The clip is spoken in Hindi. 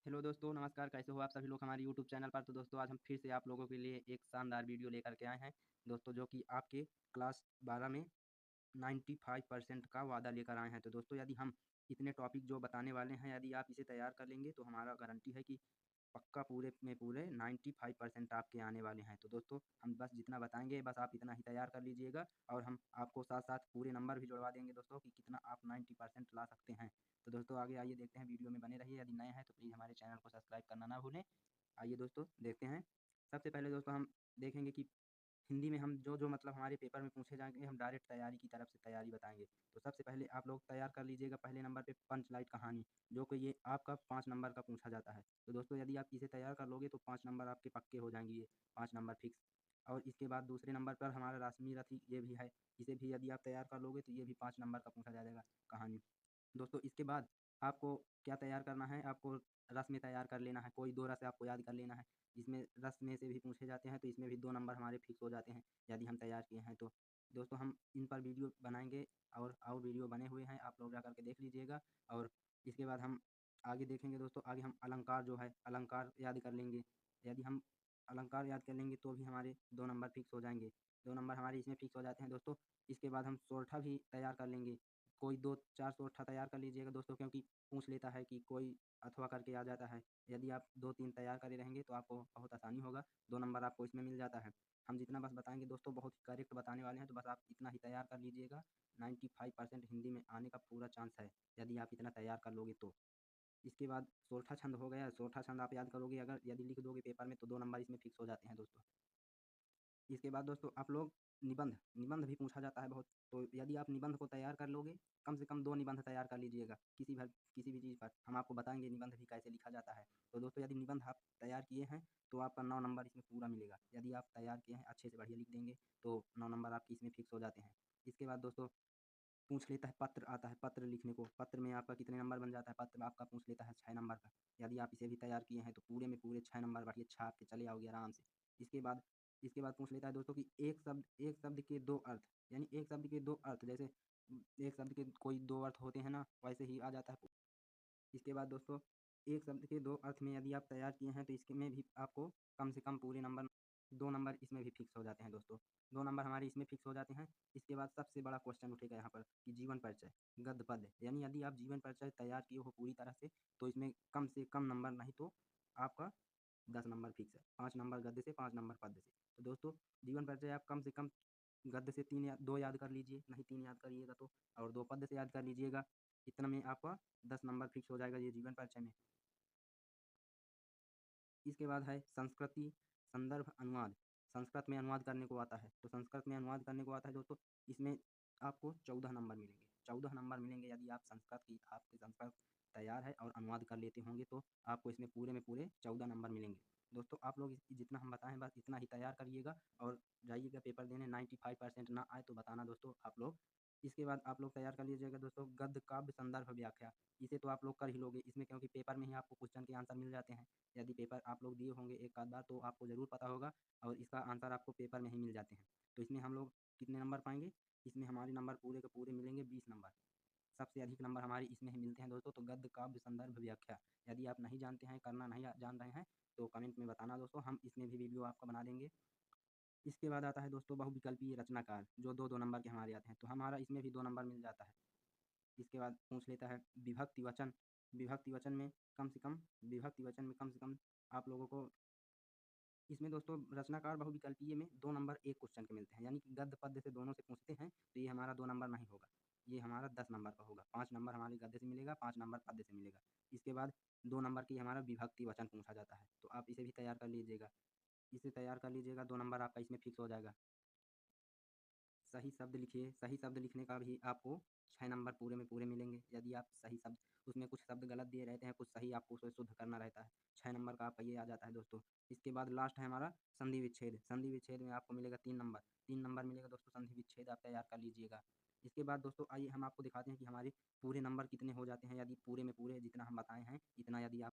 हेलो दोस्तों, नमस्कार। कैसे हो आप सभी लोग हमारे यूट्यूब चैनल पर। तो दोस्तों आज हम फिर से आप लोगों के लिए एक शानदार वीडियो लेकर के आए हैं दोस्तों, जो कि आपके क्लास 12 में 95% का वादा लेकर आए हैं। तो दोस्तों यदि हम इतने टॉपिक जो बताने वाले हैं, यदि आप इसे तैयार कर लेंगे तो हमारा गारंटी है कि पक्का पूरे में पूरे 95% आपके आने वाले हैं। तो दोस्तों हम बस जितना बताएंगे बस आप इतना ही तैयार कर लीजिएगा, और हम आपको साथ साथ पूरे नंबर भी जुड़वा देंगे दोस्तों कि कितना आप 90% ला सकते हैं। तो दोस्तों आगे आइए देखते हैं, वीडियो में बने रहिए। यदि नए हैं तो प्लीज़ हमारे चैनल को सब्सक्राइब करना ना भूलें। आइए दोस्तों देखते हैं। सबसे पहले दोस्तों हम देखेंगे कि हिंदी में हम जो मतलब हमारे पेपर में पूछे जाएंगे, हम डायरेक्ट तैयारी की तरफ से तैयारी बताएंगे। तो सबसे पहले आप लोग तैयार कर लीजिएगा पहले नंबर पे पंच लाइट कहानी, जो कि ये आपका 5 नंबर का पूछा जाता है। तो दोस्तों यदि आप इसे तैयार कर लोगे तो 5 नंबर आपके पक्के हो जाएंगे, ये 5 नंबर फिक्स। और इसके बाद दूसरे नंबर पर हमारा राशि रथी, ये भी है। इसे भी यदि आप तैयार कर लोगे तो ये भी 5 नंबर का पूछा जाएगा कहानी। दोस्तों इसके बाद आपको क्या तैयार करना है, आपको रस में तैयार कर लेना है। कोई 2 रस आपको याद कर लेना है, जिसमें रस में से भी पूछे जाते हैं, तो इसमें भी 2 नंबर हमारे फिक्स हो जाते हैं यदि हम तैयार किए हैं तो। दोस्तों हम इन पर वीडियो बनाएंगे, और वीडियो बने हुए हैं, आप लोग जा करके देख लीजिएगा। और इसके बाद हम आगे देखेंगे दोस्तों, आगे हम अलंकार जो है अलंकार याद कर लेंगे। यदि हम अलंकार याद कर लेंगे तो भी हमारे 2 नंबर फिक्स हो जाएंगे, 2 नंबर हमारे इसमें फिक्स हो जाते हैं दोस्तों। इसके बाद हम सोरठा भी तैयार कर लेंगे। कोई 2-4 सोरठा तैयार कर लीजिएगा दोस्तों, क्योंकि पूछ लेता है कि कोई अथवा करके आ जाता है। यदि आप 2-3 तैयार करे रहेंगे तो आपको बहुत आसानी होगा, 2 नंबर आपको इसमें मिल जाता है। हम जितना बस बताएंगे दोस्तों बहुत ही करेक्ट बताने वाले हैं, तो बस आप इतना ही तैयार कर लीजिएगा। 95% हिंदी में आने का पूरा चांस है यदि आप इतना तैयार कर लोगे तो। इसके बाद सोरठा छंद हो गया, सोरठा छंद आप याद करोगे, अगर यदि लिख दोगे पेपर में तो 2 नंबर इसमें फिक्स हो जाते हैं दोस्तों। इसके बाद दोस्तों आप लोग निबंध निबंध भी पूछा जाता है बहुत। तो यदि आप निबंध को तैयार कर लोगे, कम से कम 2 निबंध तैयार कर लीजिएगा किसी भी चीज़ पर। हम आपको बताएंगे निबंध भी कैसे लिखा जाता है। तो दोस्तों यदि निबंध आप तैयार किए हैं तो आपका 9 नंबर इसमें पूरा मिलेगा। यदि आप तैयार किए हैं अच्छे से बढ़िया लिख देंगे तो 9 नंबर आपके इसमें फिक्स हो जाते हैं। इसके बाद दोस्तों पूछ लेता है, पत्र आता है पत्र लिखने को, पत्र में आपका कितने नंबर बन जाता है, पत्र में आपका पूछ लेता है 6 नंबर का। यदि आप इसे भी तैयार किए हैं तो पूरे में पूरे 6 नंबर बढ़िया छाप के चले आओगे आराम से। इसके बाद पूछ लेता है दोस्तों कि एक शब्द के 2 अर्थ, यानी एक शब्द के 2 अर्थ, जैसे एक शब्द के कोई 2 अर्थ होते हैं ना, वैसे ही आ जाता है। इसके बाद दोस्तों एक शब्द के 2 अर्थ में यदि आप तैयार किए हैं तो इसमें भी आपको कम से कम पूरे नंबर 2 नंबर इसमें भी फिक्स हो जाते हैं दोस्तों। 2 नंबर हमारे इसमें फिक्स हो जाते हैं। इसके बाद सबसे बड़ा क्वेश्चन उठेगा यहाँ पर कि जीवन परिचय गद्य पद्य, यानी यदि आप जीवन परिचय तैयार किए हो पूरी तरह से तो इसमें कम से कम नंबर नहीं तो आपका 10 नंबर फिक्स है। 5 नंबर गद्य से, 5 नंबर पद्य से। तो दोस्तों जीवन परिचय आप कम से कम गद्य से 2 याद कर लीजिए, नहीं 3 याद करिएगा तो, और 2 पद्य से याद कर लीजिएगा। इतना में आपका 10 नंबर फिक्स हो जाएगा ये जीवन परिचय में। इसके बाद है संस्कृति संदर्भ अनुवाद, संस्कृत में अनुवाद करने को आता है। तो संस्कृत में अनुवाद करने को आता है दोस्तों, इसमें आपको 14 नंबर मिलेंगे। 14 नंबर मिलेंगे यदि आप आपके संस्कृत तैयार है और अनुवाद कर लेते होंगे तो आपको इसमें पूरे में पूरे 14 नंबर मिलेंगे। दोस्तों आप लोग जितना हम बताएं बस इतना ही तैयार करिएगा और जाइएगा पेपर देने। 95% ना आए तो बताना दोस्तों आप लोग। इसके बाद आप लोग तैयार कर लीजिएगा दोस्तों गद्य काव्य संदर्भ व्याख्या। इसे तो आप लोग कर ही लोगे इसमें, क्योंकि पेपर में ही आपको क्वेश्चन के आंसर मिल जाते हैं। यदि पेपर आप लोग दिए होंगे एक आध बार तो आपको ज़रूर पता होगा, और इसका आंसर आपको पेपर में ही मिल जाते हैं। तो इसमें हम लोग कितने नंबर पाएंगे, इसमें हमारे नंबर पूरे के पूरे मिलेंगे 20 नंबर। सबसे अधिक नंबर हमारे इसमें ही मिलते हैं दोस्तों। तो गद्य काव्य संदर्भ व्याख्या यदि आप नहीं जानते हैं, करना नहीं जान रहे हैं तो कमेंट में बताना दोस्तों, हम इसमें भी वीडियो आपका बना देंगे। इसके बाद आता है दोस्तों बहुविकल्पीय रचनाकार, जो 2-2 नंबर के हमारे आते हैं। तो हमारा इसमें भी 2 नंबर मिल जाता है। इसके बाद पूछ लेता है विभक्ति वचन, विभक्ति वचन में कम से कम विभक्ति वचन में कम से कम आप लोगों को इसमें दोस्तों रचनाकार बहुविकल्पीय में 2 नंबर एक क्वेश्चन के मिलते हैं, यानी कि गद्य पद्य से दोनों से पूछते हैं तो ये हमारा 2 नंबर नहीं होगा, ये हमारा 10 नंबर का होगा। 5 नंबर हमारे गद्य से मिलेगा, 5 नंबर पद्य से मिलेगा। इसके बाद 2 नंबर की हमारा विभक्ति वचन पूछा जाता है, तो आप इसे भी तैयार कर लीजिएगा। इसे तैयार कर लीजिएगा, 2 नंबर आपका इसमें फिक्स हो जाएगा। सही शब्द लिखिए, सही शब्द लिखने का भी आपको 6 नंबर पूरे में पूरे मिलेंगे। यदि आप सही शब्द, उसमें कुछ शब्द गलत दिए रहते हैं, कुछ सही आपको उसे शुद्ध करना रहता है। 6 नंबर का आपका ये आ जाता है दोस्तों। इसके बाद लास्ट है हमारा संधि विच्छेद, संधि विच्छेद में आपको मिलेगा 3 नंबर, 3 नंबर मिलेगा दोस्तों। संधि विच्छेद आप तैयार कर लीजिएगा। इसके बाद दोस्तों आइए हम आपको दिखाते हैं कि हमारे पूरे नंबर कितने हो जाते हैं, यदि पूरे में पूरे जितना हम बताए हैं इतना यदि आप